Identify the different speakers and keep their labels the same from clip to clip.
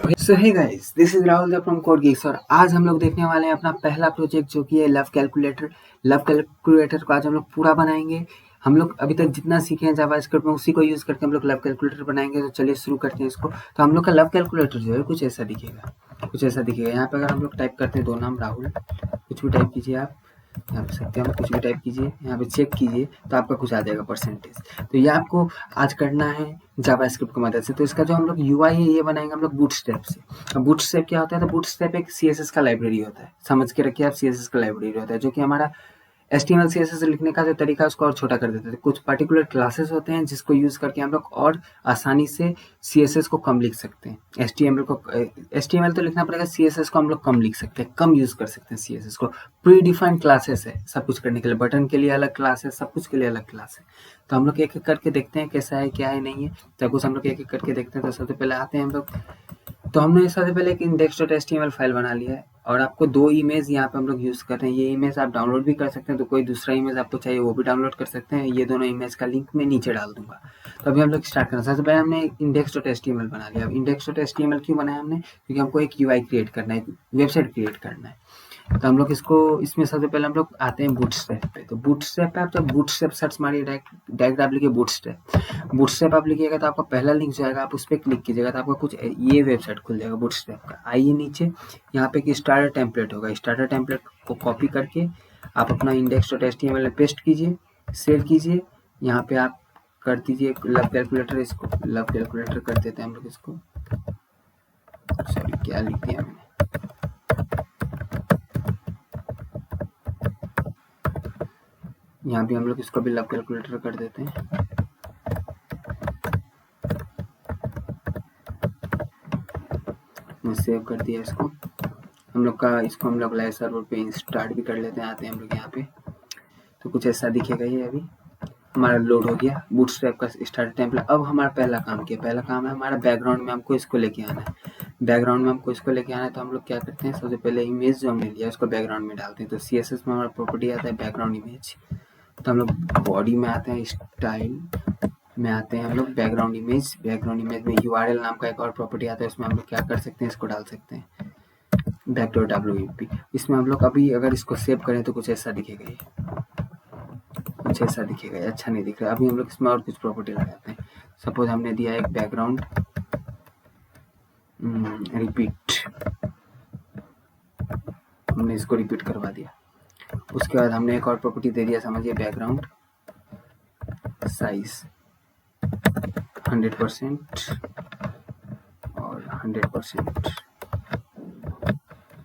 Speaker 1: So hey guys, this is Rahul from code geeks और आज हम लोग देखने वाले हैं अपना पहला प्रोजेक्ट जो कि है लव कैलकुलेटर। लव कैलकुलेटर को आज हम लोग पूरा बनाएंगे। हम लोग अभी तक जितना सीखे हैं जावास्क्रिप्ट में उसी को यूज करके हम लोग लव कैलकुलेटर बनाएंगे। तो चलिए शुरू करते हैं इसको। तो हम लोग का लव कैलकुलेटर जो है कुछ ऐसा दिखेगा। यहाँ पे अगर हम लोग टाइप करते हैं दो नाम राहुल, कुछ भी टाइप कीजिए आप, यहाँ पे सत्यम, कुछ भी टाइप कीजिए, यहाँ पे चेक कीजिए तो आपका कुछ आ जाएगा परसेंटेज। तो ये आपको आज करना है जावास्क्रिप्ट की मदद से। तो इसका जो हम लोग यूआई है ये बनाएंगे हम लोग बूटस्ट्रैप से। अब बूटस्ट्रैप क्या होता है? तो बूटस्ट्रैप एक सीएसएस का लाइब्रेरी होता है, समझ के रखिए आप, सीएसएस का लाइब्रेरी होता है जो कि हमारा एचटीएमएल सीएसएस लिखने का जो तरीका है उसको और छोटा कर देते थे। कुछ पर्टिकुलर क्लासेस होते हैं जिसको यूज करके हम लोग और आसानी से सीएसएस को कम लिख सकते हैं। एचटीएमएल तो लिखना पड़ेगा, सीएसएस को हम लोग कम लिख सकते हैं, कम यूज कर सकते हैं सीएसएस को। प्री डिफाइंड क्लासेस है सब कुछ करने के लिए, बटन के लिए अलग क्लास है, सब कुछ के लिए अलग क्लास है। तो हम लोग एक एक करके देखते हैं कैसा है, क्या है, नहीं है। तो कुछ हम लोग एक एक करके देखते हैं। तो सबसे पहले आते हैं हम लोग। तो हमने सबसे पहले एक index.html फाइल बना लिया है और आपको दो इमेज यहाँ पे हम लोग यूज़ कर रहे हैं। ये इमेज आप डाउनलोड भी कर सकते हैं, तो कोई दूसरा इमेज आपको चाहिए वो भी डाउनलोड कर सकते हैं। ये दोनों इमेज का लिंक मैं नीचे डाल दूंगा। तो अभी हम लोग स्टार्ट करना। सबसे पहले हमने index.html बना लिया। अब index.html क्यों बनाया हमने? क्योंकि हमको एक UI क्रिएट करना है, एक वेबसाइट क्रिएट करना है। तो हम लोग इसको, इसमें सबसे पहले हम लोग आते हैं बूटस्ट्रैप पे। तो बूटस्ट्रैप पे आप जब बूटस्ट्रैप सर्च मारिए, डायरेक्ट आप लिखिए बूटस्ट्रैप आप लिखिएगा तो आपका पहला लिंक जो आएगा आप उस पर क्लिक कीजिएगा तो आपका कुछ ये वेबसाइट खुल जाएगा बूटस्ट्रैप का। आइए नीचे, यहाँ पे एक स्टार्टर टेम्पलेट होगा। स्टार्टर टेम्पलेट को कॉपी करके आप अपना index.html में पेस्ट कीजिए, सेव कीजिए। यहाँ पे आप कर दीजिए लव कैलकुलेटर, इसको लव कैलकुलेटर कर देते हैं हम लोग इसको। सॉरी, क्या लिख दिया मैंने? यहाँ भी हम लोग इसको भी लव कैलकुलेटर कर देते हैं। मैं सेव कर दिया इसको। हम लोग का इसको हम लोग लाइव सर्वर पे इंस्टॉल भी कर लेते हैं। आते हैं हम लोग यहाँ पे, तो कुछ ऐसा दिखेगा। ये अभी हमारा लोड हो गया बूटस्ट्रैप का स्टार्ट टेम्पलेट। अब हमारा पहला काम है हमारा बैकग्राउंड में हमको इसको लेके आना है। तो हम लोग क्या करते हैं, सबसे पहले इमेज जो हमने लिया उसको बैकग्राउंड में डालते हैं। तो सीएसएस में हमारा प्रॉपर्टी आता है बैकग्राउंड इमेज। तो हम लोग बॉडी में आते हैं, स्टाइल में आते हैं हम लोग बैकग्राउंड इमेज में यूआरएल नाम का एक और प्रॉपर्टी आता है। उसमें हम लोग क्या कर सकते हैं, इसको डाल सकते हैं back.wp। इसमें हम लोग अभी अगर इसको सेव करें तो कुछ ऐसा दिखेगा। ये अच्छा नहीं दिख रहा। अभी हम लोग इसमें और कुछ प्रॉपर्टी लगाते हैं। सपोज हमने दिया एक बैकग्राउंड रिपीट, हमने इसको रिपीट करवा दिया। उसके बाद हमने एक और प्रॉपर्टी दे दिया, समझिए बैकग्राउंड साइज 100% और 100%,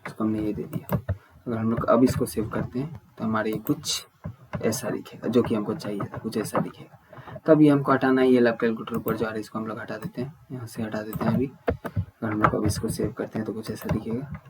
Speaker 1: इसको हमने ये दे दिया। अगर हम लोग अब इसको सेव करते हैं तो हमारे ये कुछ ऐसा दिखेगा, जो कि हमको चाहिए था, कुछ ऐसा दिखेगा। तभी हमको हटाना है ये लव कैलकुलेटर ऊपर जो आ रहा है, इसको हम लोग हटा देते हैं, यहाँ से हटा देते हैं अभी। अगर हम लोग अब इसको सेव करते हैं तो कुछ ऐसा दिखेगा।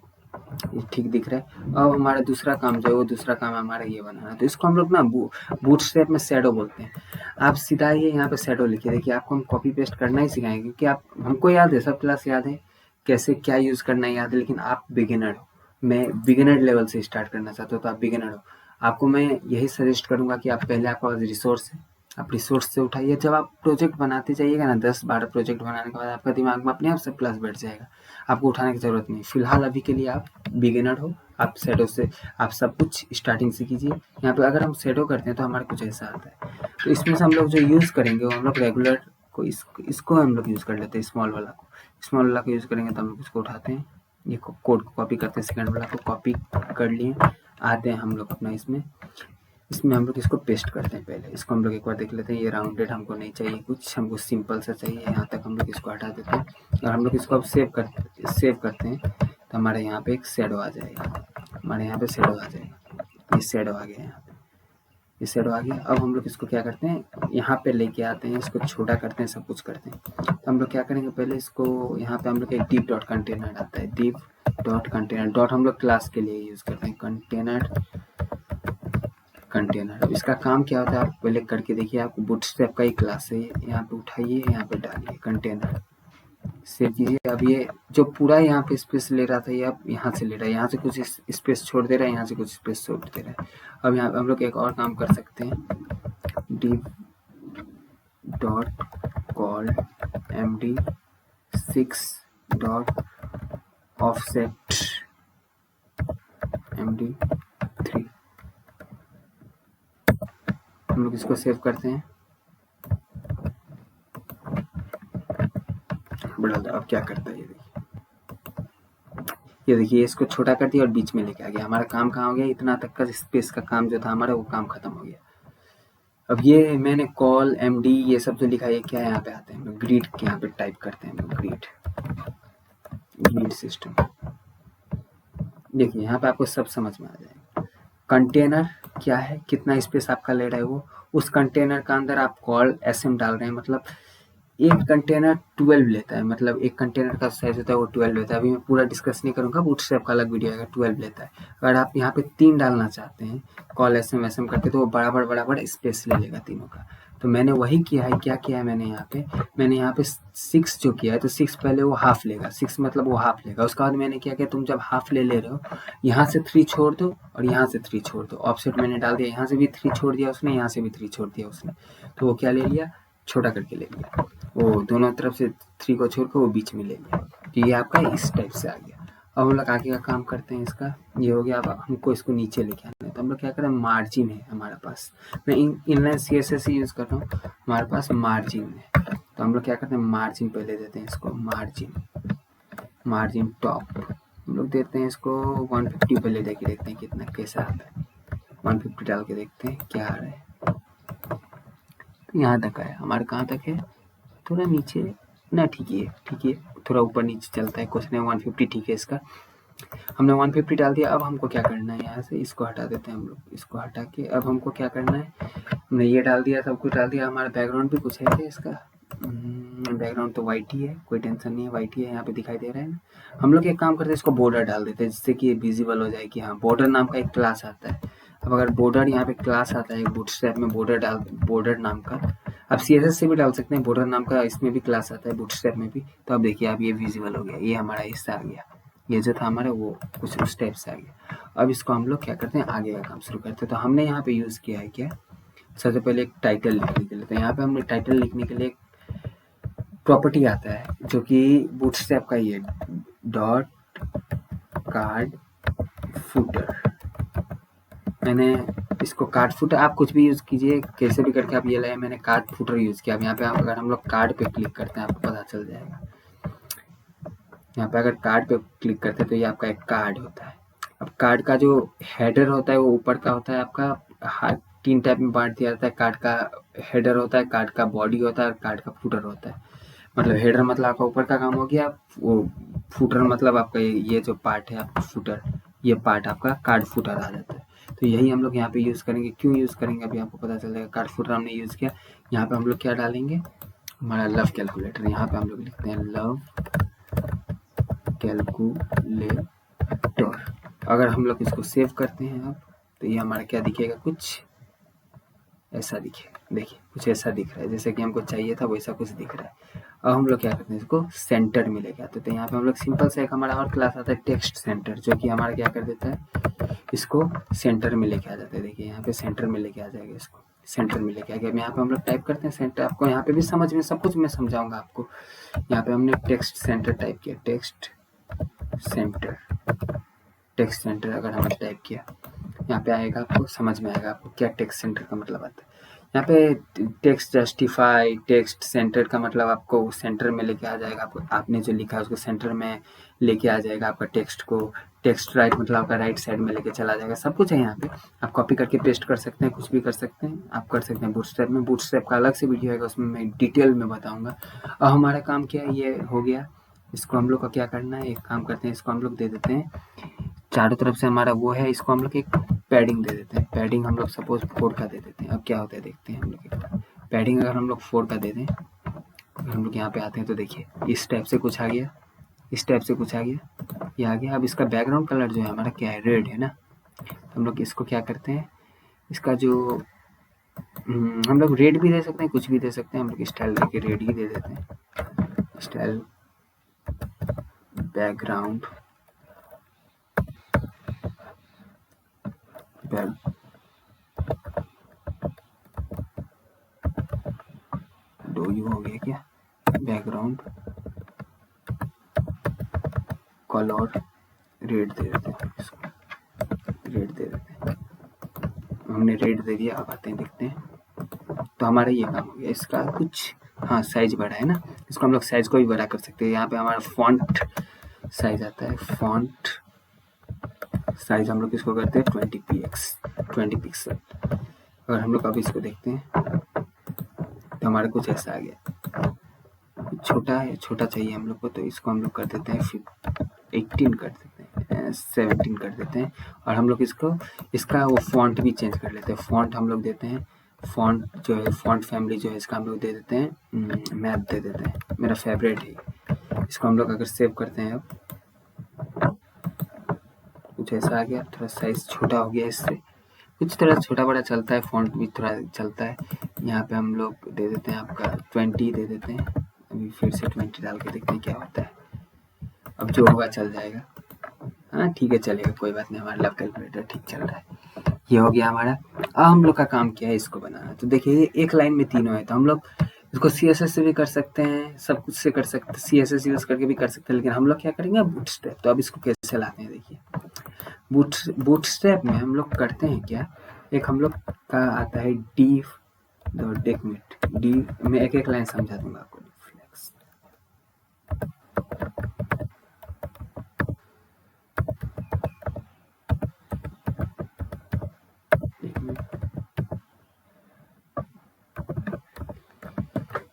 Speaker 1: ये ठीक दिख रहा है। अब हमारा दूसरा काम जो है, वो दूसरा काम है हमारा ये बनाना। तो इसको हम लोग ना बूटस्ट्रैप में शैडो बोलते हैं। आप सीधा ये यहाँ पे शैडो लिखिए। देखिए आपको हम कॉपी पेस्ट करना ही सिखाएंगे, क्योंकि आप, हमको याद है, सब क्लास याद है, कैसे क्या यूज़ करना है याद है, लेकिन आप बिगिनर हो। मैं बिगिनर लेवल से स्टार्ट करना चाहता हूँ, तो आप बिगिनर हो। आपको मैं यही सजेस्ट करूँगा कि आप पहले, आपके पास रिसोर्स है, आप रिसोर्स से उठाइए। जब आप प्रोजेक्ट बनाते जाइएगा ना, 10-12 प्रोजेक्ट बनाने के बाद आपका दिमाग में अपने आप सब क्लास बैठ जाएगा, आपको उठाने की ज़रूरत नहीं। फिलहाल अभी के लिए आप बिगिनर हो, आप शैडो से आप सब कुछ स्टार्टिंग से कीजिए। यहाँ पे अगर हम शैडो करते हैं तो हमारा कुछ ऐसा आता है। तो इसमें से हम लोग जो यूज़ करेंगे वो हम लोग रेगुलर को, इसको हम लोग यूज़ कर लेते हैं, स्मॉल वाला को यूज़ करेंगे। तो हम लोग इसको उठाते हैं, ये कोड को कॉपी करते हैं, सेकंड वाला को कॉपी कर लिए। आते हैं हम लोग अपना इसमें हम लोग इसको पेस्ट करते हैं। पहले इसको हम लोग एक बार देख लेते हैं। ये राउंडेड हमको नहीं चाहिए, कुछ हमको सिंपल सा चाहिए। यहाँ तक हम लोग इसको हटा देते हैं और हम लोग इसको अब सेव करते हैं। तो हमारे यहाँ पे एक शैडो आ जाएगा, ये शैडो आ गया, यहाँ पे ये शैडो आ गया। अब हम लोग इसको क्या करते हैं, यहाँ पे लेके आते हैं, इसको छोटा करते हैं, सब कुछ करते हैं। तो हम लोग क्या करेंगे, पहले इसको यहाँ पे हम लोग एक div डॉट कंटेनर आता है, div डॉट कंटेनर डॉट हम लोग क्लास के लिए यूज़ करते हैं, कंटेनर। अब इसका काम क्या होता है आप पहले करके देखिए। आपको बूटस्ट्रैप का ही क्लास है, यहाँ पे उठाइए, यहाँ पे डालिए कंटेनर, सेव कीजिए। अब ये जो पूरा यहाँ पे स्पेस ले रहा था, ये अब यहाँ से ले रहा है, यहाँ से कुछ स्पेस छोड़ दे रहा है, यहाँ से कुछ स्पेस छोड़ दे रहा है। अब यहाँ हम लोग एक और काम कर सकते हैं, div dot call md6 dot offset MD3 हम लोग इसको सेव करते हैं। बड़ा अब क्या करता है ये देखिए इसको छोटा कर दिया और बीच में लेके आ गया। हमारा काम कहाँ हो गया, इतना तक का स्पेस का काम जो था हमारा वो काम खत्म हो गया। अब ये मैंने कॉल MD ये सब जो लिखा है क्या है, यहाँ पे आते हैं हम लोग ग्रिड के यहाँ पे टाइप करते हैं हम लोग ग्रिड सिस्टम। देखिए यहाँ पे आपको सब समझ में आ जाएगा। कंटेनर क्या है, कितना स्पेस आपका ले रहा है वो, उस कंटेनर का अंदर आप कॉल SM डाल रहे हैं, मतलब एक कंटेनर 12 लेता है, मतलब एक कंटेनर का साइज होता है वो 12 लेता है। अभी मैं पूरा डिस्कस नहीं करूंगा, बूटस्ट्रैप का अलग वीडियो आएगा। 12 लेता है। अगर आप यहाँ पे 3 डालना चाहते हैं कॉल SM करके तो वो बड़ा स्पेस ले लेगा तीनों का। तो मैंने वही किया है। क्या किया है मैंने यहाँ पे 6 जो किया है, तो 6 पहले वो हाफ लेगा, 6 मतलब वो हाफ लेगा। उसके बाद मैंने क्या किया, तुम जब हाफ ले रहे हो यहाँ से 3 छोड़ दो और यहाँ से 3 छोड़ दो। ऑफसेट मैंने डाल दिया, यहाँ से भी 3 छोड़ दिया उसने, यहाँ से भी 3 छोड़ दिया उसने। तो वो क्या ले लिया, छोटा करके ले लिया। वो दोनों तरफ से 3 को छोड़कर वो बीच में ले लिया। तो ये आपका इस टाइप से आ गया। अब हम लोग आगे का काम करते हैं। इसका ये हो गया। अब हमको इसको नीचे लेके आना है, तो हम लोग क्या करें, मार्जिन है हमारे पास। मैं इनलाइन CSS यूज कर रहा हूँ, हमारे पास मार्जिन है। तो हम लोग क्या करते हैं, मार्जिन पहले देते हैं इसको, मार्जिन टॉप हम लोग देते हैं इसको 150 पहले देके देखते हैं कितना कैसा आता है। 150 डाल के देखते हैं क्या आ रहा है। तो यहाँ तक है हमारे, कहाँ तक है, थोड़ा नीचे ना, ठीक है थोड़ा ऊपर नीचे चलता है, कुछ नहीं। 150 ठीक है। इसका हमने 150 डाल दिया। अब हमको क्या करना है, यहाँ से इसको हटा देते हैं हम लोग, इसको हटा के अब हमको क्या करना है, हमने ये डाल दिया, सब कुछ डाल दिया। हमारा बैकग्राउंड भी कुछ है क्या इसका, बैकग्राउंड तो वाइट ही है, कोई टेंशन नहीं है, वाइट ही है, यहाँ पे दिखाई दे रहा है ना। हम लोग एक काम करते हैं, इसको बॉर्डर डाल देते हैं जिससे कि विजिबल हो जाए कि हाँ बॉर्डर नाम का एक क्लास आता है। अब अगर बॉर्डर यहाँ पे क्लास आता है बूटस्ट्रैप में, बॉर्डर नाम का, आप CSS से भी डाल सकते हैं, बॉर्डर नाम का इसमें भी क्लास आता है बूटस्ट्रैप में भी। तो अब देखिए अब ये विजिबल हो गया, ये हमारा हिस्सा आ गया, ये जो था हमारा वो कुछ उस टाइप से आ गया। अब इसको हम लोग क्या करते हैं, आगे का काम शुरू करते हैं। तो हमने यहाँ पे यूज़ किया है क्या, सबसे पहले एक टाइटल लिखने के लिए। तो यहाँ पे हमने टाइटल लिखने के लिए एक प्रॉपर्टी आता है जो कि बूटस्ट्रैप का ही है, डॉट कार्ड फुटर। मैंने इसको कार्ड फुटर, आप कुछ भी यूज़ कीजिए, कैसे भी करके आप ये लाए, मैंने कार्ड फुटर यूज़ किया। अब यहाँ पे अगर हम लोग कार्ड पे क्लिक करते हैं आपको पता चल जाएगा। यहाँ पे अगर कार्ड पे क्लिक करते हैं तो ये आपका एक कार्ड होता है। अब कार्ड का जो हेडर होता है वो ऊपर का होता है आपका, 3 टाइप में बांट दिया जाता है। कार्ड का हेडर होता है, कार्ड का बॉडी होता है और कार्ड का फुटर होता है। मतलब हेडर मतलब आपका ऊपर का काम हो गया, वो फुटर मतलब आपका ये जो पार्ट है आपका फुटर, ये पार्ट आपका कार्ड फुटर आ जाता है। तो यही हम लोग यहाँ पे यूज़ करेंगे। क्यों यूज़ करेंगे अभी आपको पता चलेगा। कार्ड फुटर हमने यूज़ किया, यहाँ पे हम लोग क्या डालेंगे, हमारा लव कैलकुलेटर। यहाँ पे हम लोग लिखते हैं लव कैलकुलेटर। अगर हम लोग इसको सेव करते हैं अब, तो ये हमारा क्या दिखेगा, कुछ ऐसा दिखेगा। देखिए कुछ ऐसा दिख रहा है, जैसे कि हमको चाहिए था वैसा कुछ दिख रहा है। अब हम लोग क्या करते हैं, इसको सेंटर में लेके आते हैं। तो यहाँ पे हम लोग सिंपल से एक हमारा और क्लास आता है टेक्स्ट सेंटर, जो कि हमारा क्या कर देता है, इसको सेंटर में लेके आ जाते हैं। देखिए यहाँ पे सेंटर में लेके आ जाएगा, इसको सेंटर में लेके आ गया। यहाँ पे हम लोग टाइप करते हैं सेंटर, आपको यहाँ पे भी समझ में सब कुछ मैं समझाऊंगा आपको। यहाँ पे हमने टेक्स्ट सेंटर टाइप किया, टेक्स्ट सेंटर अगर हमने टाइप किया, यहाँ पे आएगा, आपको समझ में आएगा आपको क्या टेक्स्ट सेंटर का मतलब आता है। यहाँ पे टेक्स्ट जस्टिफाई, टेक्स्ट सेंटर का मतलब आपको सेंटर में लेके आ जाएगा। आपको आपने जो लिखा है उसको सेंटर में लेके आ जाएगा आपका टेक्स्ट को। टेक्स्ट राइट मतलब आपका राइट साइड में लेके चला जाएगा। सब कुछ है यहाँ पे, आप कॉपी करके पेस्ट कर सकते हैं, कुछ भी कर सकते हैं, आप कर सकते हैं बूटस्ट्रैप में। बूटस्ट्रैप का अलग से वीडियो आएगा, उसमें मैं डिटेल में बताऊँगा। अब हमारा काम क्या है, ये हो गया। इसको हम लोग का क्या करना है, एक काम करते हैं, इसको हम लोग दे देते हैं चारों तरफ से हमारा वो है, इसको हम लोग एक पैडिंग दे देते हैं। पैडिंग हम लोग सपोज 4 का दे देते हैं। अब क्या होता है देखते हैं हम लोग। पैडिंग अगर हम लोग 4 का दे दें, हम लोग यहाँ पे आते हैं तो देखिए इस टाइप से कुछ आ गया, इस टाइप से कुछ आ गया, ये आ गया। अब इसका बैकग्राउंड कलर जो है हमारा क्या है, रेड है ना। तो हम लोग इसको क्या करते हैं, इसका जो हम लोग रेड भी दे सकते हैं, कुछ भी दे सकते हैं। हम लोग स्टाइल देके रेड ही दे देते हैं, स्टाइल बैकग्राउंड डो यू हो गया क्या, बैकग्राउंड कलर रेड दे देते हैं, इसको रेड दे देते हैं। हमने रेड दे दिया, अब आते हैं देखते हैं। तो हमारा ये काम हो गया। इसका कुछ हाँ साइज बड़ा है ना, इसको हम लोग साइज को भी बड़ा कर सकते हैं। यहाँ पे हमारा फॉन्ट साइज आता है, फॉन्ट साइज हम लोग इसको करते हैं 20 पिक्सल। और हम लोग अभी इसको देखते हैं तो हमारा कुछ ऐसा आ गया। छोटा है, छोटा चाहिए हम लोग को, तो इसको हम लोग कर देते हैं 18 कर देते हैं, 17 कर देते हैं। और हम लोग इसका वो फॉन्ट भी चेंज कर लेते हैं। फॉन्ट हम लोग देते हैं, फॉन्ट जो है फॉन्ट फैमिली जो है इसका हम लोग दे देते हैं मैप दे देते हैं, मेरा फेवरेट है। इसको हम लोग अगर सेव करते हैं, अब कुछ ऐसा आ गया, थोड़ा साइज छोटा हो गया, इससे कुछ थोड़ा छोटा बड़ा चलता है, फॉन्ट भी थोड़ा चलता है। यहाँ पे हम लोग दे देते हैं आपका 20 दे देते हैं। अभी फिर से 20 डाल के देखते हैं क्या होता है। अब जो होगा चल जाएगा, हाँ ठीक है चलेगा, कोई बात नहीं, हमारा लव कैलकुलेटर ठीक चल रहा है। ये हो गया हमारा। अब हम लोग का काम क्या है, इसको बनाना। तो देखिए ये एक लाइन में तीनों है, तो हम लोग इसको CSS से भी कर सकते हैं, सब कुछ से कर सकते हैं, CSS यूज करके भी कर सकते हैं, लेकिन हम लोग क्या करेंगे बूटस्ट्रैप। तो अब इसको कैसे लाते हैं, देखिए बूटस्ट्रैप में हम लोग करते हैं क्या, एक हम लोग का आता है डेकमेट डी। मैं एक एक लाइन समझा दूंगा आपको।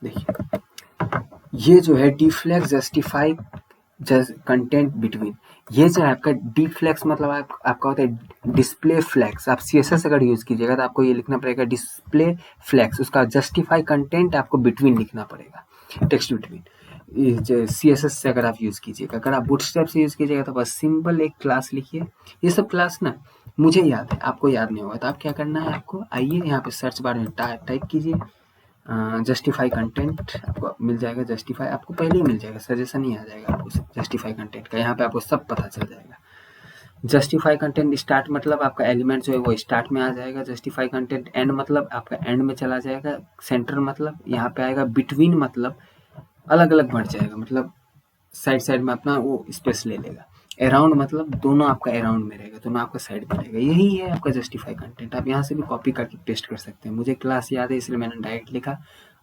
Speaker 1: देखिए ये जो है डिफ्लेक्स जस्टिफाई कंटेंट बिटवीन, ये जो है आपका डिफ्लेक्स मतलब आपका होता है डिस्प्ले फ्लैक्स। आप CSS अगर यूज कीजिएगा तो आपको ये लिखना पड़ेगा डिस्प्ले फ्लैक्स, उसका जस्टिफाई कंटेंट आपको बिटवीन लिखना पड़ेगा, टेक्स्ट बिटवीन। CSS से अगर आप यूज कीजिएगा, अगर आप बूटस्ट्रैप से यूज कीजिएगा तो बस सिंपल एक क्लास लिखिए। ये सब क्लास ना मुझे याद है, आपको याद नहीं होगा, तो आप क्या करना है, आपको आइए यहाँ पे सर्च बार में टाइप कीजिए जस्टिफाई कंटेंट, आपको मिल जाएगा। जस्टिफाई आपको पहले ही मिल जाएगा, सजेशन ही आ जाएगा आपको जस्टिफाई कंटेंट का, यहाँ पे आपको सब पता चल जाएगा। जस्टिफाई कंटेंट स्टार्ट मतलब आपका एलिमेंट जो है वो स्टार्ट में आ जाएगा। जस्टिफाई कंटेंट एंड मतलब आपका एंड में चला जाएगा। सेंटर मतलब यहाँ पे आएगा। बिटवीन मतलब अलग अलग बढ़ जाएगा, मतलब साइड साइड में अपना वो स्पेस ले लेगा। अराउंड मतलब दोनों आपका अराउंड में रहेगा, दोनों आपका साइड में रहेगा। यही है आपका जस्टिफाई कंटेंट। आप यहाँ से भी कॉपी करके पेस्ट कर सकते हैं। मुझे क्लास याद है इसलिए मैंने डायरेक्ट लिखा।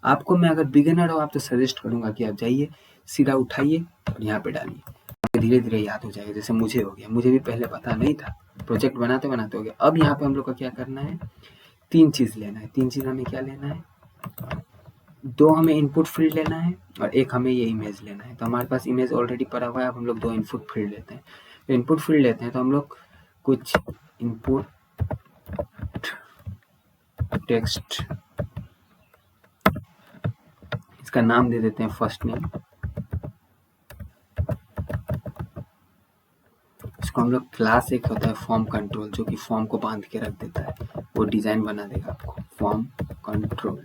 Speaker 1: आपको मैं अगर बिगिनर हो आप तो सजेस्ट करूंगा कि आप जाइए सीधा उठाइए और यहाँ पे डालिए, आपको धीरे धीरे याद हो जाएगा। जैसे मुझे हो गया, मुझे भी पहले पता नहीं था, प्रोजेक्ट बनाते बनाते हो गया। अब यहाँ पे हम लोग को क्या करना है, 3 चीज लेना है। 3 चीज हमें क्या लेना है, 2 हमें इनपुट फील्ड लेना है और एक हमें ये इमेज लेना है। तो हमारे पास इमेज ऑलरेडी पड़ा हुआ है, अब हम लोग 2 इनपुट फील्ड लेते हैं। तो इनपुट फील्ड लेते हैं तो हम लोग कुछ इनपुट टेक्स्ट, इसका नाम दे देते हैं फर्स्ट नेम। इसको हम लोग क्लास एक होता है फॉर्म कंट्रोल, जो कि फॉर्म को बांध के रख देता है, वो डिजाइन बना देगा आपको। फॉर्म कंट्रोल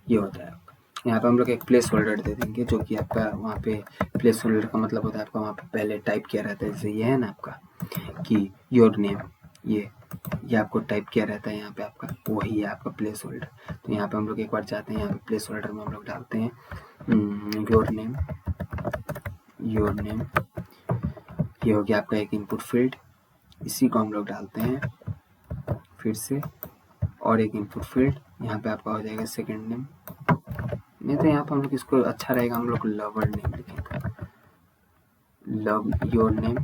Speaker 1: ये होता है आपका। यहाँ पे हम लोग एक प्लेस होल्डर दे देंगे, जो कि आपका वहाँ पे प्लेस होल्डर का मतलब होता है आपका वहाँ पे पहले टाइप किया रहता है। जैसे ये है ना आपका कि योर नेम, ये आपको टाइप किया रहता है यहाँ पे, आपका वही है आपका प्लेस होल्डर। तो यहाँ पे हम लोग एक बार जाते हैं, यहाँ पे प्लेस होल्डर में हम लोग डालते हैं योर नेम। ये हो गया आपका एक इनपुट फील्ड। इसी को हम लोग डालते हैं फिर से और एक इनपुट फील्ड, यहाँ पे आपका हो जाएगा सेकंड नेम। नहीं तो यहाँ पे हम लोग इसको अच्छा रहेगा, हम लोग लवर नेम लिखेंगे, लव योर नेम।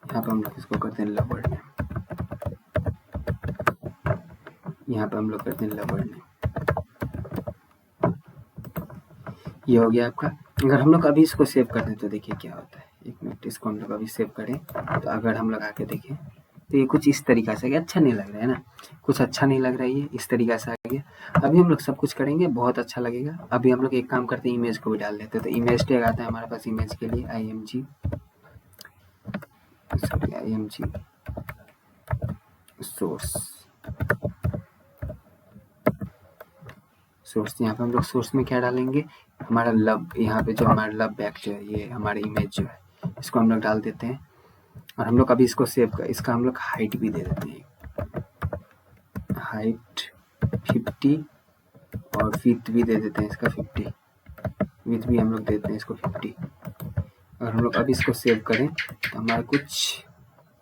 Speaker 1: यहाँ पे हम लोग इसको करते हैं लवर नेम, यहाँ पे हम लोग करते हैं लवर नेम। ये हो गया आपका। अगर हम लोग अभी इसको सेव कर दें तो देखिए क्या होता है। एक मिनट, इसको हम लोग अभी सेव करें तो अगर हम लोग आके देखें तो ये कुछ इस तरीका से अच्छा नहीं लग रहा है ना, कुछ अच्छा नहीं लग रहा है, ये इस तरीका से आ गया। अभी हम लोग सब कुछ करेंगे, बहुत अच्छा लगेगा। अभी हम लोग एक काम करते हैं, इमेज को भी डाल देते हैं। तो इमेज टैग आता है हमारे पास इमेज के लिए, img सोर्स। यहाँ पे हम लोग सोर्स में क्या डालेंगे, हमारा लव, यहाँ पे जो हमारा लव बैक जो है, ये हमारी इमेज जो है, इसको हम लोग डाल देते हैं। और हम लोग अभी इसको सेव कर, इसका हम लोग हाइट भी दे देते हैं, हाइट 50 और विथ भी दे देते हैं इसका 50, विथ भी हम लोग देते हैं इसको 50। अगर हम लोग अब इसको सेव करें तो हमारा कुछ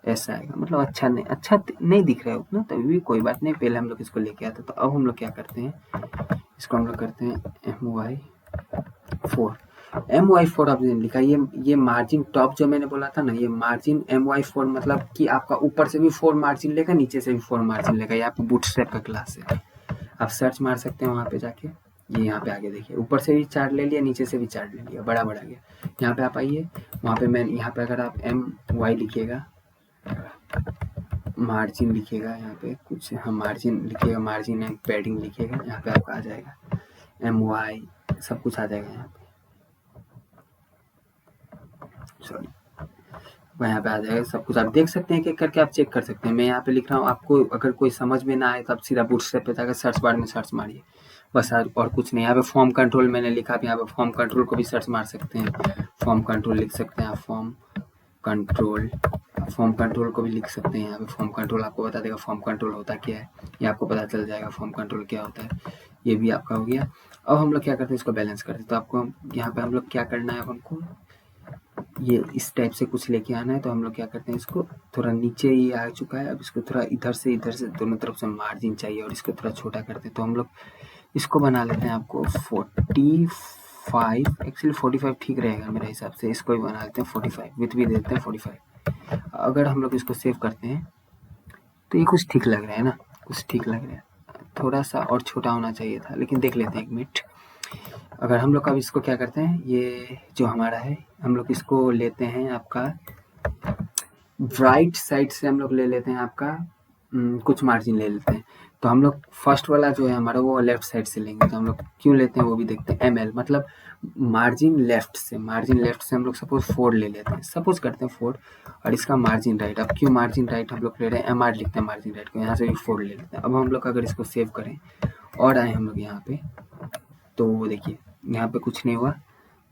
Speaker 1: ऐसा आएगा, मतलब अच्छा नहीं दिख रहा है उतना, तभी भी कोई बात नहीं, पहले हम लोग इसको लेके आते। तो अब हम लोग क्या करते हैं, इसको हम लोग करते हैं MY4। MY4 आपने लिखा, ये मार्जिन टॉप जो मैंने बोला था ना, ये मार्जिन MY4 मतलब कि आपका ऊपर से भी 4 मार्जिन लेगा, नीचे से भी 4 मार्जिन लेगा। ये आपका बूटस्ट्रैप का क्लास है, आप सर्च मार सकते हैं वहाँ पे जाके। ये यहाँ पे आगे देखिए, ऊपर से भी चार्ट ले लिया, नीचे से भी चार्ट ले लिया, बड़ा गया। यहाँ पे आप आइए, वहाँ पे मैं यहाँ पे अगर आप MY लिखिएगा, मार्जिन लिखिएगा, यहाँ पे कुछ हम मार्जिन लिखिएगा, मार्जिन एंड पैडिंग लिखिएगा, यहाँ पे आपका आ जाएगा MY, सब कुछ आ जाएगा यहाँ पे, सॉरी यहाँ पे आ जाएगा सब कुछ। आप देख सकते हैं कि करके आप चेक कर सकते हैं। मैं यहाँ पे लिख रहा हूँ, आपको अगर कोई समझ में ना आए तो आप सीधा बूटस्ट्रैप पे जाकर सर्च बार में सर्च मारिए, बस और कुछ नहीं। यहाँ पे फॉर्म कंट्रोल मैंने लिखा, आप यहाँ पे फॉर्म कंट्रोल को भी सर्च मार सकते हैं, फॉर्म कंट्रोल लिख सकते हैं आप, फॉर्म कंट्रोल को भी लिख सकते हैं। यहाँ पे फॉर्म कंट्रोल आपको बता देगा फॉर्म कंट्रोल होता क्या है, ये आपको पता चल जाएगा फॉर्म कंट्रोल क्या होता है। ये भी आपका हो गया। अब हम लोग क्या करते हैं, इसको बैलेंस करते हैं। तो आपको यहाँ पे हम लोग क्या करना है, हमको ये इस टाइप से कुछ लेके आना है। तो हम लोग क्या करते हैं, इसको थोड़ा नीचे ही आ चुका है, अब इसको थोड़ा इधर से दोनों तरफ से मार्जिन चाहिए और इसको थोड़ा छोटा करते हैं। तो हम लोग इसको बना लेते हैं, आपको 45, एक्चुअली 45 ठीक रहेगा मेरे हिसाब से, इसको भी बना लेते हैं 45, विथ भी देते हैं 45। अगर हम लोग इसको सेव करते हैं तो ये कुछ ठीक लग रहा है ना, कुछ ठीक लग रहा है, थोड़ा सा और छोटा होना चाहिए था, लेकिन देख लेते हैं 1 मिनट। अगर हम लोग अब इसको क्या करते हैं, ये जो हमारा है, हम लोग इसको लेते हैं आपका राइट साइड से, हम लोग ले लेते हैं आपका कुछ मार्जिन ले लेते हैं। तो हम लोग फर्स्ट वाला जो है हमारा, वो लेफ्ट साइड से लेंगे। तो हम लोग क्यों लेते हैं वो भी देखते हैं। ML मतलब मार्जिन लेफ्ट से हम लोग सपोज 4 ले लेते हैं, सपोज करते हैं 4, और इसका मार्जिन राइट। अब क्यों मार्जिन राइट हम लोग ले रहे हैं, MR लिखते हैं मार्जिन राइट को, यहाँ से भी 4 ले लेते हैं। अब हम लोग अगर इसको सेव करें और आए हम लोग यहाँ पे, तो देखिए यहाँ पे कुछ नहीं हुआ।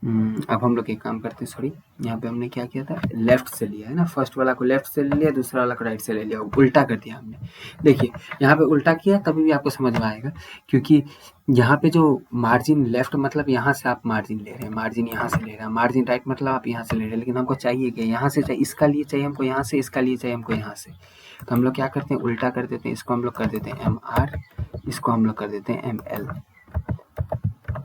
Speaker 1: अब हम लोग एक काम करते हैं, सॉरी, यहाँ पे हमने क्या किया था, लेफ्ट से लिया है ना, फर्स्ट वाला को लेफ्ट से ले लिया, दूसरा वाला को राइट से ले लिया, उल्टा कर दिया हमने। देखिए यहाँ पे उल्टा किया तभी भी आपको समझ में आएगा, क्योंकि यहाँ पे जो मार्जिन लेफ्ट मतलब यहाँ से आप मार्जिन ले रहे हैं, मार्जिन यहाँ से ले रहे हैं, मार्जिन राइट मतलब आप यहाँ से ले रहे हैं, लेकिन हमको चाहिए कि यहाँ से चाहिए, इसका लिए चाहिए हमको यहाँ से, इसका लिए चाहिए हमको यहाँ से। तो हम लोग क्या करते हैं, उल्टा कर देते हैं, इसको हम लोग कर देते हैं MR, इसको हम लोग कर देते हैं ML।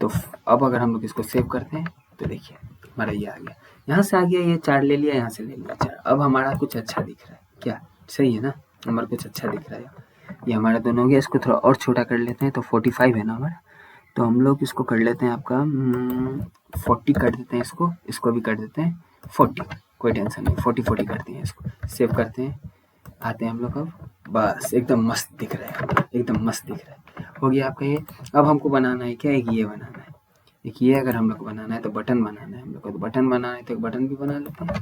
Speaker 1: तो अब अगर हम लोग इसको सेव करते हैं तो देखिए हमारा ये आ गया, यहाँ से आ गया, ये 4 ले लिया, यहाँ से ले लिया 4। अब हमारा कुछ अच्छा दिख रहा है क्या, सही है ना, हमारा कुछ अच्छा दिख रहा है। ये हमारा दोनों हो गया। इसको थोड़ा और छोटा कर लेते हैं, तो 45 है ना हमारा, तो हम लोग इसको कर लेते हैं आपका 40 कर देते हैं, इसको भी कर देते हैं 40, कोई टेंशन नहीं, 40 करते हैं, इसको सेव करते हैं, आते हैं हम लोग। अब बस एकदम मस्त दिख रहा है, एकदम मस्त दिख रहा है, हो गया आपका ये। अब हमको बनाना है क्या, एक ये बनाना है, एक ये अगर हम लोग को बनाना है तो बटन बनाना है हम लोग को, तो बटन बनाना है तो एक बटन भी बना लेते हैं।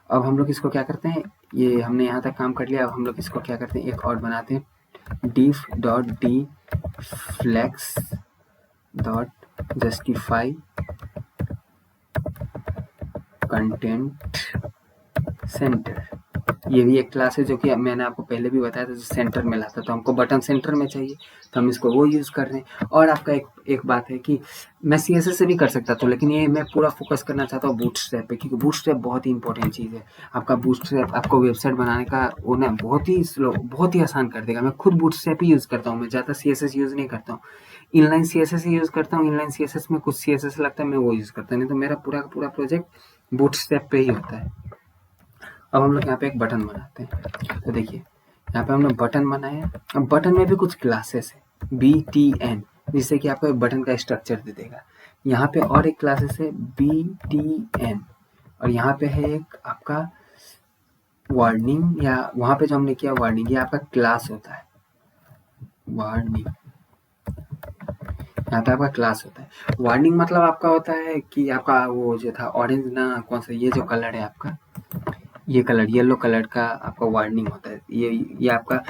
Speaker 1: अब हम लोग इसको क्या करते हैं, ये हमने यहाँ तक काम कर लिया। अब हम लोग इसको क्या करते हैं, एक और बनाते हैं, div.d flex justify content center। ये भी एक क्लास है जो कि मैंने आपको पहले भी बताया था, जो सेंटर में लाता, तो हमको बटन सेंटर में चाहिए, तो हम इसको वो यूज़ कर रहे हैं। और आपका एक बात है कि मैं CSS से भी कर सकता था, लेकिन ये मैं पूरा फोकस करना चाहता हूँ बूटस्ट्रैप पे, क्योंकि बूटस्ट्रैप बहुत ही इंपॉर्टेंट चीज़ है। आपका बूटस्ट्रैप आपको वेबसाइट बनाने का वो ना बहुत ही स्लो, बहुत ही आसान कर देगा। मैं खुद बूटस्ट्रैप ही यूज़ करता हूँ, मैं ज़्यादा CSS यूज़ नहीं करता हूँ, इनलाइन CSS ही यूज़ करता हूँ। इनलाइन CSS में कुछ CSS लगता है, मैं वो यूज़ करता नहीं, तो मेरा पूरा का पूरा प्रोजेक्ट बूटस्ट्रैप पे ही होता है। अब हम लोग यहाँ पे एक बटन बनाते हैं, तो देखिए यहाँ पे हमने बटन बनाया। अब बटन में भी कुछ क्लासेस है, BTN, जिससे कि आपको एक बटन का स्ट्रक्चर दे देगा। यहाँ पे और एक क्लासेस है BTN, और यहाँ पे है एक आपका वार्निंग, या वहाँ पे जो हमने किया वार्निंग, ये आपका क्लास होता है वार्निंग, यहाँ पे आपका क्लास होता है। वार्निंग मतलब आपका होता है कि आपका वो जो था ऑरेंज ना, कौन सा, ये जो कलर है आपका, ये कलर येलो कलर का आपका वार्निंग होता है। ये आपका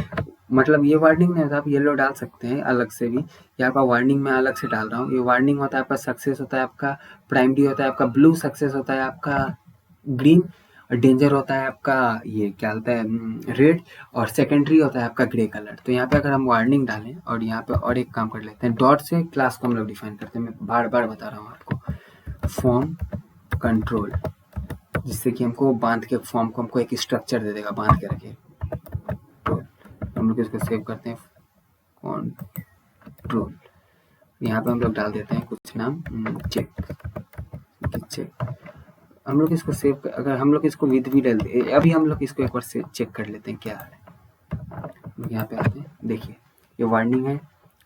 Speaker 1: मतलब ये वार्निंग नहीं होता, आप येलो डाल सकते हैं अलग से भी, ये आपका वार्निंग मैं अलग से डाल रहा हूँ। ये वार्निंग होता है आपका सक्सेस होता है, आपका प्राइमरी होता है, आपका ब्लू सक्सेस होता है, आपका ग्रीन, और डेंजर होता है आपका ये क्या होता है रेड, और सेकेंडरी होता है आपका ग्रे कलर। तो यहाँ पे अगर हम वार्निंग डालें और यहाँ पे और एक काम कर लेते हैं, डॉट से क्लास को हम लोग डिफाइन करते हैं। मैं बार बार बता रहा हूँ आपको, फॉर्म कंट्रोल, जिससे कि हमको बांध के फॉर्म को हमको एक स्ट्रक्चर दे देगा, बांध के रखे। तो हम लोग इसको सेव करते हैं, कंट्रोल, यहाँ पे हम लोग डाल देते हैं कुछ नाम, चेक। हम लोग इसको सेव कर, अगर हम लोग इसको विद भी डाल दे, अभी हम लोग इसको एक बार से चेक कर लेते हैं क्या है। यहाँ पे आते हैं, देखिए ये वार्निंग है,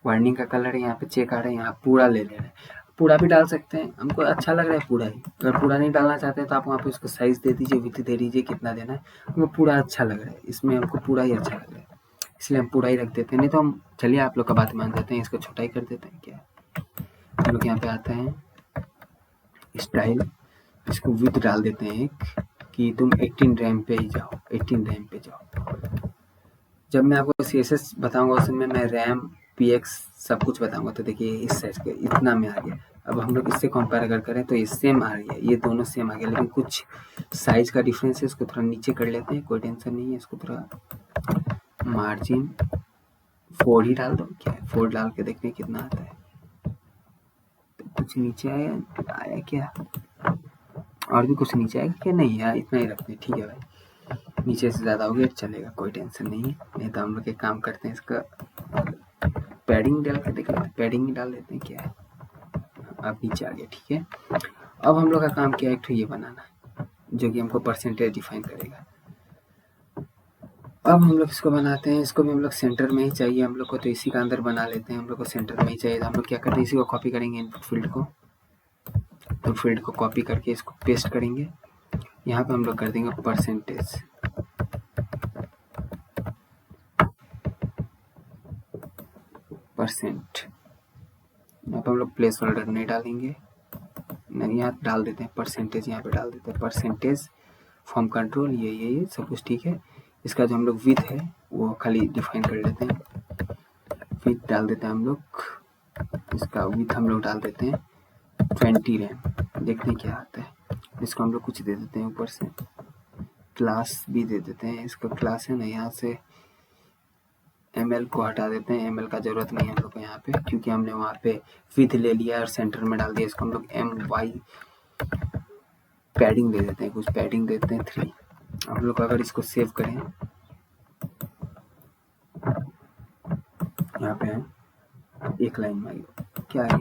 Speaker 1: वार्निंग का कलर है, यहाँ पे चेक आ रहा है, यहाँ पूरा ले रहे हैं। पूरा भी डाल सकते हैं, हमको अच्छा लग रहा है पूरा ही। अगर पूरा नहीं डालना चाहते हैं तो आप वहाँ पे उसको साइज दे दीजिए, विथ दे दीजिए कितना देना है। हमको पूरा अच्छा लग रहा है, इसमें हमको पूरा ही अच्छा लग रहा है, इसलिए हम पूरा ही रख देते हैं। नहीं तो हम, चलिए आप लोग का बात मान देते हैं, इसको छोटा ही कर देते हैं। क्या हम लोग यहाँ पे आते हैं स्टाइल, इसको विथ डाल देते हैं एक, कि तुम 18 रैम पे ही जाओ, 18 रैम पे जाओ। जब मैं आपको CSS बताऊंगा उसमें मैं रैम PX सब कुछ बताऊंगा। तो देखिए इस साइज के इतना में आ गया। अब हम लोग इससे कंपेयर अगर करें तो ये सेम आ रही है, ये दोनों सेम आ गया, लेकिन कुछ साइज का डिफरेंस है। इसको थोड़ा नीचे कर लेते हैं, कोई टेंशन नहीं है। इसको थोड़ा मार्जिन 4 ही डाल दो, क्या है 4 डाल के देखते हैं कितना आता है। तो कुछ नीचे आया क्या, और भी कुछ नीचे आएगा क्या, नहीं यार इतना ही रखते हैं, ठीक है भाई। नीचे से ज़्यादा हो गया चलेगा, कोई टेंशन नहीं है। नहीं तो हम लोग एक काम करते हैं, इसका पैडिंग डाल के देख लेते हैं, पैडिंग ही डाल देते हैं, क्या है। अब नीचे आ गया, ठीक है। अब हम लोग का काम क्या है, एक तो ये बनाना, जो कि हमको परसेंटेज डिफाइन करेगा। अब हम लोग इसको बनाते हैं, इसको भी हम लोग सेंटर में ही चाहिए हम लोग को, तो इसी का अंदर बना लेते हैं। हम लोग को सेंटर में ही चाहिए, तो हम लोग क्या करते हैं, इसी को कॉपी करेंगे, इनपुट फील्ड को, तो फील्ड को कॉपी करके इसको पेस्ट करेंगे। यहाँ पे हम लोग कर देंगे परसेंटेज, यहाँ पे हम लोग प्लेस होल्डर नहीं डालेंगे, नहीं यहाँ डाल देते हैं परसेंटेज, यहाँ पे डाल देते हैं परसेंटेज, फॉर्म कंट्रोल, ये सब कुछ ठीक है। इसका जो हम लोग विथ है वो खाली डिफाइन कर लेते हैं, विथ डाल देते हैं हम लोग, इसका विथ हम लोग डाल देते हैं 20 रैम, देखते हैं क्या आता है। इसको हम लोग कुछ दे देते हैं, ऊपर से क्लास भी दे देते हैं। इसका क्लास है ना, यहाँ से ML को हटा देते हैं, ML का जरूरत नहीं है हम लोग को यहाँ पे, क्योंकि हमने वहाँ पे विथ ले लिया और सेंटर में डाल दिया। इसको हम लोग MY पैडिंग दे देते हैं, कुछ पैडिंग देते हैं 3। हम लोग अगर इसको सेव करें, यहाँ पे है एक लाइन में क्या है,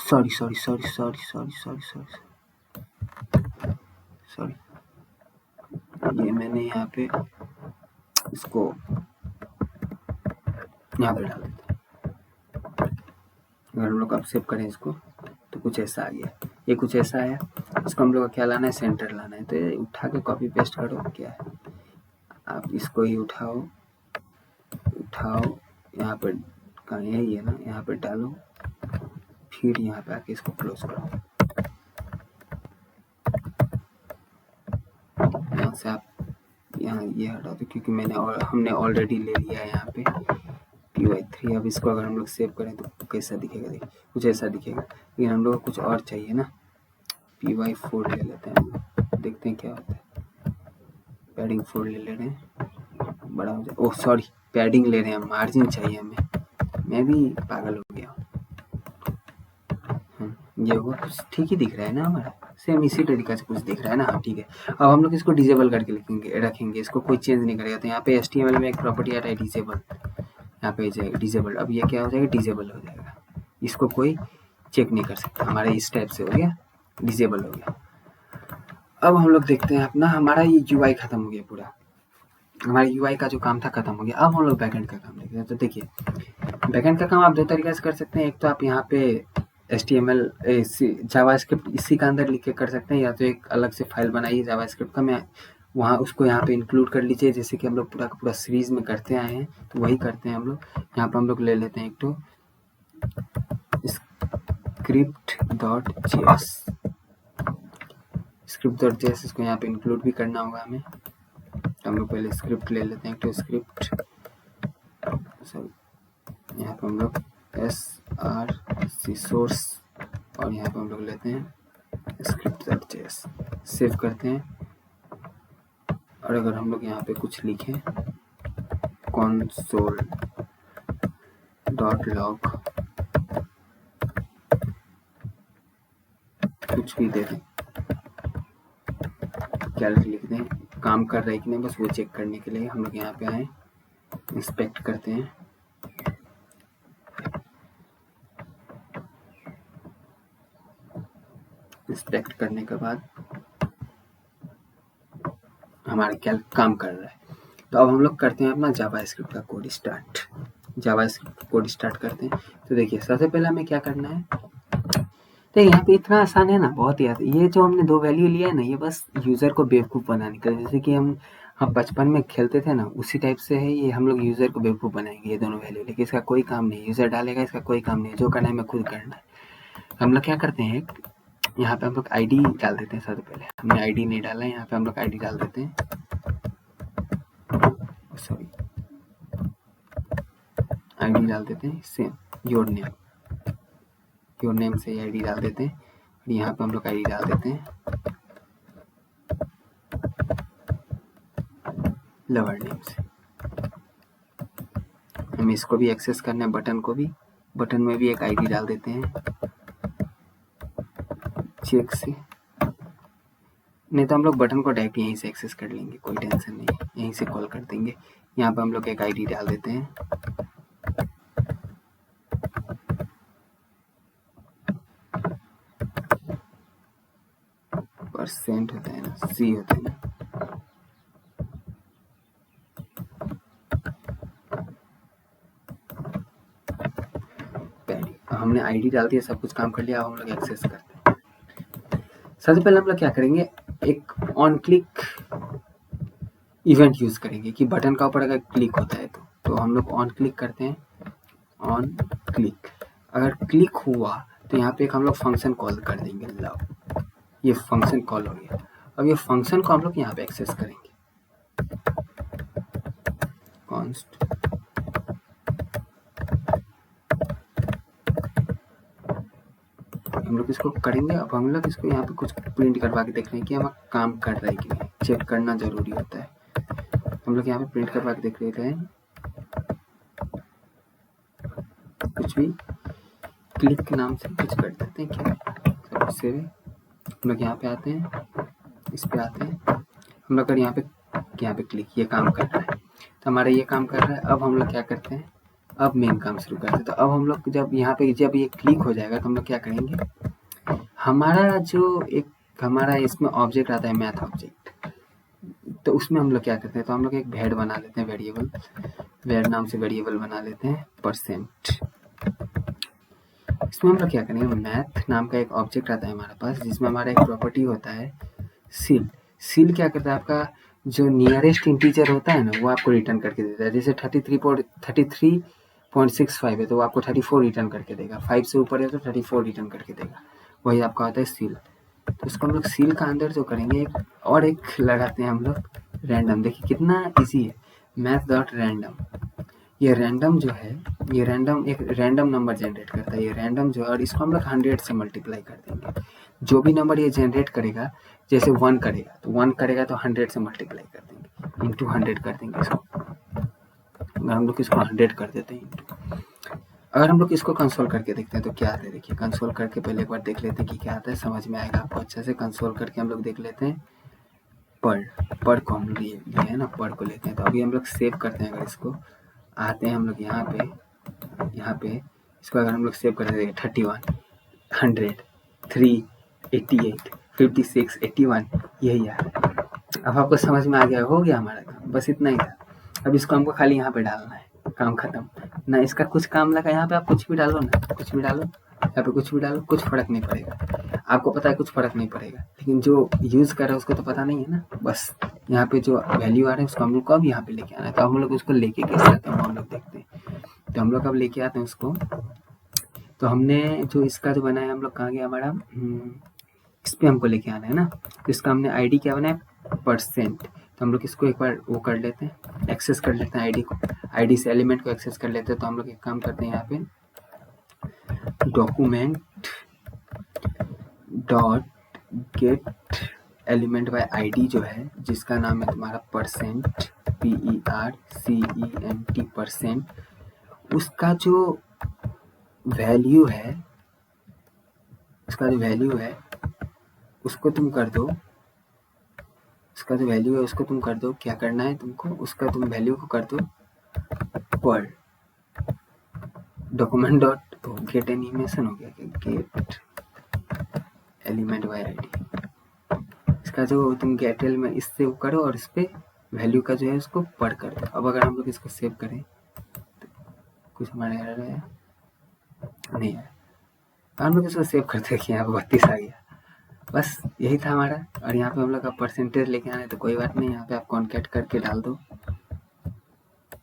Speaker 1: सॉरी, ये मैंने यहाँ पे इसको यहाँ पे डाल देते हैं। अगर हम लोग अब सेव करें इसको तो कुछ ऐसा आ गया, ये कुछ ऐसा आया। इसको हम लोग का क्या लाना है, सेंटर लाना है। तो ये उठा के कॉपी पेस्ट करो, क्या है, आप इसको ही उठाओ, यहाँ पर कहाँ यही है ना, यहाँ पर डालो, फिर यहाँ पे आके इसको क्लोज करो। यहाँ से आप यहाँ ये हटा दो, क्योंकि हमने ऑलरेडी ले लिया है यहाँ पे PY3। अब इसको अगर हम लोग सेव करें तो कैसा दिखेगा, देखिए कुछ ऐसा दिखेगा, लेकिन हम लोग को कुछ और चाहिए ना। PY4 ले लेते हैं, देखते हैं क्या होता है। पैडिंग 4 ले ले रहे हैं, बड़ा हो जाए, ओह सॉरी पैडिंग ले रहे हैं, मार्जिन चाहिए हमें, मैं भी पागल हो गया हूँ। ये वो कुछ ठीक ही दिख रहा है ना, हमारा सेम इसी तरीके से कुछ दिख रहा है ना। हाँ ठीक है। अब हम लोग इसको डिजेबल करके रखेंगे, इसको कोई चेंज नहीं करेगा। तो यहाँ पे HTML में एक प्रॉपर्टी आ रहा है डिजेबल, यहाँ पे जाएगा डिजेबल। अब ये क्या हो जाएगा, डिजेबल हो जाएगा, इसको कोई चेक नहीं कर सकता। हमारा इस टाइप से हो गया, डिजेबल हो गया। अब हम लोग देखते हैं अपना, हमारा ये UI खत्म हो गया पूरा, हमारा UI का जो काम था खत्म हो गया। अब हम लोग बैकएंड का काम देखते हैं। तो देखिए बैकएंड का काम आप 2 तरीके से कर सकते हैं। एक तो आप यहाँ पे HTML जावास्क्रिप्ट इसी का अंदर लिख के कर सकते हैं, या तो एक अलग से फाइल बनाइए जावास्क्रिप्ट का, मैं वहाँ उसको यहाँ पे इंक्लूड कर लीजिए, जैसे कि हम लोग पूरा का पूरा सीरीज में करते आए हैं, तो वही करते हैं हम लोग। यहाँ पर हम लोग ले लेते हैं एक तो script.js, इसको यहाँ पे इंक्लूड भी करना होगा हमें। हम लोग पहले स्क्रिप्ट ले लेते हैं, एक तो स्क्रिप्ट, यहाँ पे हम लोग src सोर्स, और यहाँ पे हम लोग लेते हैं script.js। सेव करते हैं। और अगर हम लोग यहाँ पे कुछ लिखें console.log कुछ भी दे दें, कैलक लिख दें, काम कर रहा है कि नहीं, बस वो चेक करने के लिए हम लोग यहाँ पे आए, इंस्पेक्ट करते हैं। इंस्पेक्ट करने के बाद हमारा कैलक काम कर रहा है। तो अब हम लोग करते हैं अपना जावास्क्रिप्ट का code start. JavaScript code start करते हैं। तो देखिए सबसे पहले हमें क्या करना है, तो यहाँ पे इतना आसान है ना, बहुत ही आसान। ये जो हमने 2 वैल्यू लिया है ना, ये बस यूज़र को बेवकूफ़ बनाने का, जैसे कि हम बचपन में खेलते थे ना, उसी टाइप से है ये। हम लोग यूज़र को बेवकूफ़ बनाएंगे ये दोनों वैल्यू, लेकिन इसका कोई काम नहीं। यूज़र डालेगा, इसका कोई काम नहीं, जो करना है हमें खुद करना है। हम लोग क्या करते हैं, यहाँ पे हम लोग आईडी डाल देते हैं। सबसे पहले हमने आईडी नहीं डाला है, यहाँ पे हम लोग आईडी डाल देते हैं। सॉरी, आईडी डाल देते हैं सेम योर नेम से आईडी डाल देते हैं। और यहाँ पे हम लोग आईडी डाल देते हैं लवर नेम से। हम इसको भी एक्सेस करना है, बटन को भी, बटन में भी एक आईडी डाल देते हैं चेक से। नहीं तो हम लोग बटन को डायरेक्ट यहीं से एक्सेस कर लेंगे, कोई टेंशन नहीं है, यहीं से कॉल कर देंगे। यहाँ पे हम लोग एक आईडी डाल देते हैं, परसेंट होता है ना, सी होता है ना, पैडी। हमने आईडी डाल दिया, सब कुछ काम कर लिया। अब हम लोग एक्सेस करते हैं। सबसे पहले हम लोग क्या करेंगे, एक ऑन क्लिक इवेंट यूज करेंगे कि बटन का ऊपर अगर क्लिक होता है तो हम लोग ऑन क्लिक करते हैं। ऑन क्लिक अगर क्लिक हुआ तो यहाँ पे एक हम लोग फंक्शन कॉल कर देंगे लव। ये फंक्शन कॉल हो गया। अब ये फंक्शन को हम लोग यहाँ पे एक्सेस करेंगे, कॉन्स्ट हम लोग इसको करेंगे। अब हम लोग इसको यहाँ पे कुछ प्रिंट करवा के देख रहे हैं कि हमारा काम कर रहा है कि नहीं, चेक करना जरूरी होता है। हम लोग यहाँ पे प्रिंट करवा के देख लेते हैं, कुछ भी क्लिक के नाम से कुछ कर देते हैं क्या, सबसे हम लोग यहाँ पे आते हैं, इस पे आते हैं। हम लोग अगर यहाँ पे क्लिक, ये काम कर रहा है, तो हमारा ये काम कर रहा है। अब हम लोग क्या करते हैं, अब मेन काम शुरू करते हैं। तो अब हम लोग जब यहाँ पे जब ये क्लिक हो जाएगा तो हम लोग क्या करेंगे, हमारा जो एक हमारा इसमें ऑब्जेक्ट आता है मैथ ऑब्जेक्ट, तो उसमें हम लोग क्या करते हैं, तो हम लोग एक वेड बना लेते हैं, वेरिएबल, वेड नाम से वेरिएबल बना लेते हैं परसेंट। इसमें हम लोग क्या करेंगे, मैथ नाम का एक ऑब्जेक्ट आता है हमारे पास, जिसमें हमारा एक प्रॉपर्टी होता है सील। सील क्या करता है, आपका जो नियरेस्ट इंटीजर होता है ना, वो आपको रिटर्न करके देता है। जैसे 33.65 है तो वो आपको 34 रिटर्न करके देगा, 5 से ऊपर है तो 34 रिटर्न करके देगा, वही आपका होता है सील। तो इसको हम लोग सील का अंदर जो करेंगे, और एक लगाते हैं हम लोग रैंडम। देखिए कितना इजी है, मैथ डॉट रैंडम। ये रैंडम जो है, ये रैंडम एक रैंडम नंबर जनरेट करता है, ये रैंडम जो है, और इसको हम लोग 100 से मल्टीप्लाई कर देंगे। जो भी नंबर ये जनरेट करेगा, जैसे 1 करेगा तो 1 करेगा तो 100 से मल्टीप्लाई कर देंगे, इंटू 100 कर देंगे इसको। अगर हम लोग इसको 100 कर देते हैं इंटू, अगर हम लोग इसको कंसोल करके देखते हैं तो क्या आता है, देखिए कंसोल करके पहले एक बार देख लेते हैं कि क्या आता है, समझ में आएगा आपको अच्छे से। कंसोल करके हम लोग देख लेते हैं, पर को हम लिए है ना, पर को लेते हैं। तो अभी हम लोग सेव करते हैं। अगर इसको आते हैं हम लोग यहाँ पे इसको अगर हम लोग सेव कर देंगे, 31, 100, 3, 88, 56, 81, यही आ रहा है। अब आपको समझ में आ गया, हो गया हमारा काम, बस इतना ही था। अब इसको हमको खाली यहाँ पे डालना है, काम खत्म ना। इसका कुछ काम लगा, यहाँ पे आप कुछ भी डालो ना, कुछ भी डालो, यहाँ पे कुछ भी डालो, कुछ फर्क नहीं पड़ेगा। आपको पता है कुछ फर्क नहीं पड़ेगा, लेकिन जो यूज कर रहा है उसको तो पता नहीं है ना। बस यहाँ पे जो वैल्यू आ रहा है उसको हम लोग को अब यहाँ पे लेके आना है। तो हम लोग उसको लेके कैसे आते हैं हम लोग देखते हैं। तो हम लोग अब लेके आते हैं उसको। तो हमने जो इसका जो बनाया, हम लोग कहाँ गया हमारा, इस पे हमको लेके आना है ना। तो इसका हमने आईडी क्या बनाया, परसेंट। तो हम लोग इसको एक बार वो कर लेते हैं, एक्सेस कर लेते हैं आईडी को, आईडी से एलिमेंट को एक्सेस कर लेते हैं। तो हम लोग एक काम करते हैं, यहाँ पे document dot gate element by ID जो है, जिसका नाम है तुम्हारा परसेंट, PERCENT परसेंट, उसका जो वैल्यू है, उसको तुम कर दो, क्या करना है तुमको, उसका तुम वैल्यू को कर दो पर डॉक्यूमेंट डॉट, तो गेट एनिमेशन हो गया, गेट एलिमेंट बाय आईडी, इसका जो तुम गेट एल में इससे वो करो और इस पे वैल्यू का जो है उसको पर कर दो। अब अगर हम लोग इसको सेव करें तो कुछ हमारे एरर है नहीं है, हम लोग इसको सेव करते हैं, यहाँ पे 32 आ गया। बस यही था हमारा। और यहाँ पे हम लोग का परसेंटेज लेके आना है तो कोई बात नहीं, यहाँ पे आप कॉन्केट करके डाल दो,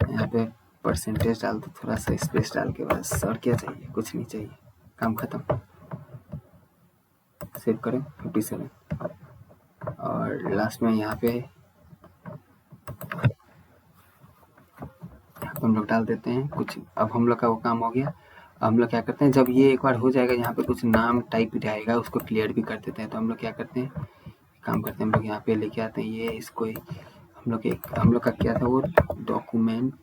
Speaker 1: यहाँ पे परसेंटेज डाल दो, थोड़ा सा स्पेस डाल के, बस। और क्या चाहिए, कुछ नहीं चाहिए, काम खत्म। सेव करें 57 और लास्ट में यहाँ पे हम लोग डाल देते हैं कुछ। अब हम लोग का वो काम हो गया। हम लोग क्या करते हैं, जब ये एक बार हो जाएगा, यहाँ पे कुछ नाम टाइप जाएगा, उसको क्लियर भी कर देते हैं। तो हम लोग क्या करते हैं, काम करते हैं, हम लोग यहाँ पे लेके आते हैं ये, इसको हम लोग का क्या था वो, document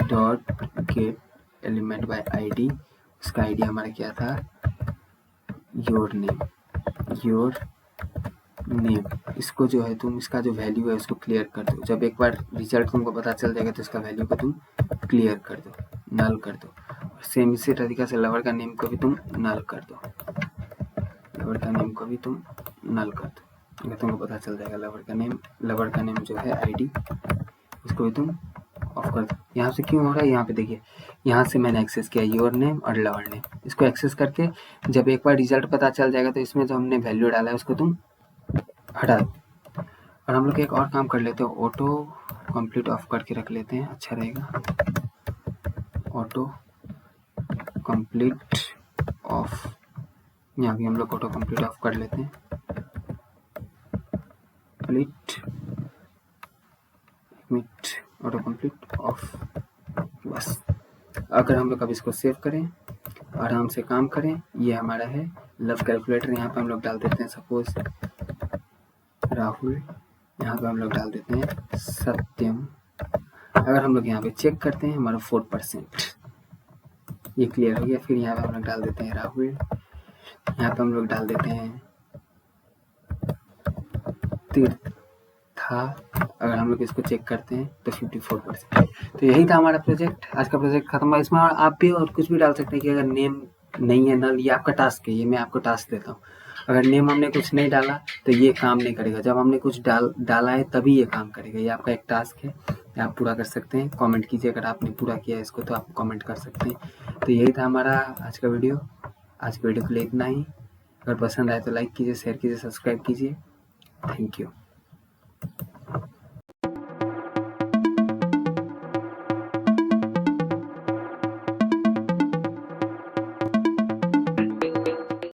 Speaker 1: dot gate element by ID, उसका आईडी हमारा क्या था, योर नेम। इसको जो है तुम, इसका जो वैल्यू है उसको क्लियर कर दो। जब एक बार रिजल्ट तुमको पता चल जाएगा तो इसका वैल्यू को तुम क्लियर कर दो, नल कर दो। और सेम इसी तरीका से लवर का नेम को भी तुम नल कर दो, अगर तुमको पता चल जाएगा लवर का नेम जो है आईडी, उसको भी तुम ऑफ कर दो। यहाँ से क्यों हो रहा है, यहाँ पे देखिए, यहाँ से मैंने एक्सेस किया योर नेम और लवर नेम, इसको एक्सेस करके जब एक बार रिजल्ट पता चल जाएगा तो इसमें जो हमने वैल्यू डाला है उसको तुम हटा दो। और हम लोग एक और काम कर लेते हैं, ऑटो कंप्लीट ऑफ करके रख लेते हैं, अच्छा रहेगा। ऑटो कंप्लीट ऑफ, यहाँ भी हम लोग ऑटो कंप्लीट ऑफ कर लेते हैं, ऑटो कंप्लीट ऑफ। बस अगर हम लोग अब इसको सेव करें, आराम से काम करें, ये हमारा है लव कैलकुलेटर। यहाँ पे हम लोग डाल देते हैं सपोज राहुल, यहाँ पे हम लोग डाल देते हैं सत्यम। अगर हम लोग यहाँ पे चेक करते हैं, हमारा 4%, ये क्लियर हो गया। फिर यहाँ पे हम लोग डाल देते हैं राहुल, यहाँ पे हम लोग डाल देते हैं तीर्था। अगर हम लोग इसको चेक करते हैं तो 54%। तो यही था हमारा प्रोजेक्ट, आज का प्रोजेक्ट खत्म हुआ। इसमें आप भी और कुछ भी डाल सकते हैं कि अगर नेम नहीं है नल, ये आपका टास्क है, ये मैं आपको टास्क देता हूँ। अगर नेम हमने कुछ नहीं डाला तो ये काम नहीं करेगा, जब हमने कुछ डाला है तभी ये काम करेगा। ये आपका एक टास्क है, आप पूरा कर सकते हैं। कमेंट कीजिए अगर आपने पूरा किया है इसको, तो आप कमेंट कर सकते हैं। तो यही था हमारा आज का वीडियो। आज के वीडियो के लिए इतना ही। अगर पसंद आए तो लाइक कीजिए, शेयर कीजिए, सब्सक्राइब कीजिए। Thank you.